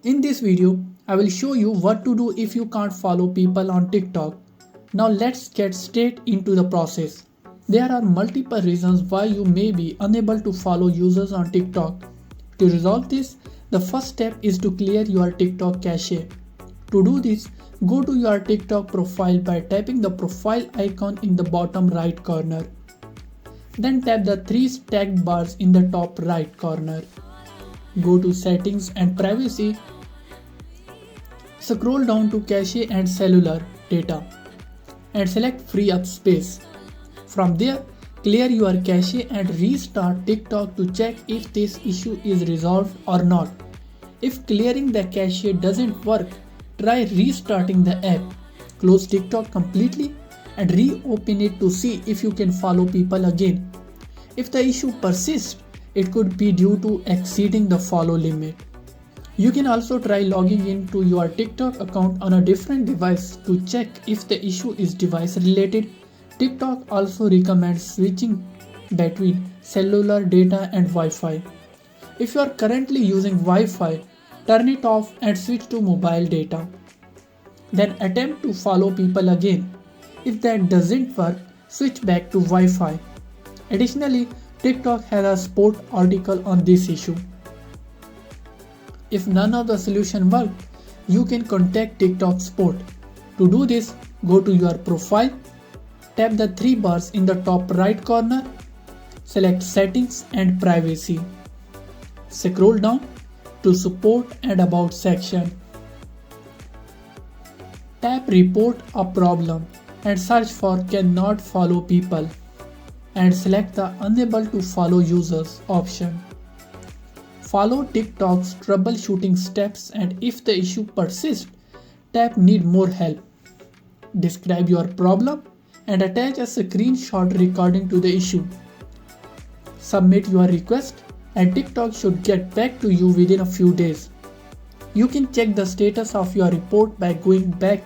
In this video, I will show you what to do if you can't follow people on TikTok. Now let's get straight into the process. There are multiple reasons why you may be unable to follow users on TikTok. To resolve this, the first step is to clear your TikTok cache. To do this, go to your TikTok profile by tapping the profile icon in the bottom right corner. Then tap the three stacked bars in the top right corner. Go to Settings and Privacy. Scroll down to Cache and Cellular Data and select Free Up Space. From there, clear your cache and restart TikTok to check if this issue is resolved or not. If clearing the cache doesn't work, try restarting the app. Close TikTok completely and reopen it to see if you can follow people again. If the issue persists, it could be due to exceeding the follow limit. You can also try logging into your TikTok account on a different device to check if the issue is device related. TikTok also recommends switching between cellular data and Wi-Fi. If you are currently using Wi-Fi, turn it off and switch to mobile data. Then attempt to follow people again. If that doesn't work, switch back to Wi-Fi. Additionally, TikTok has a support article on this issue. If none of the solution worked, you can contact TikTok support. To do this, go to your profile, tap the three bars in the top right corner, select Settings and Privacy. Scroll down to Support and About section. Tap Report a Problem and search for Cannot Follow People and select the Unable to Follow Users option. Follow TikTok's troubleshooting steps and if the issue persists, tap Need More Help. Describe your problem and attach a screenshot recording to the issue. Submit your request and TikTok should get back to you within a few days. You can check the status of your report by going back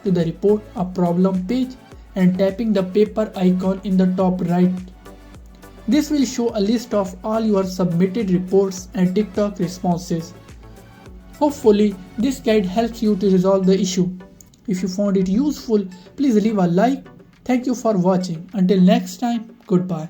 to the Report a Problem page and tapping the paper icon in the top right. This will show a list of all your submitted reports and TikTok responses. Hopefully, this guide helps you to resolve the issue. If you found it useful, please leave a like. Thank you for watching. Until next time, goodbye.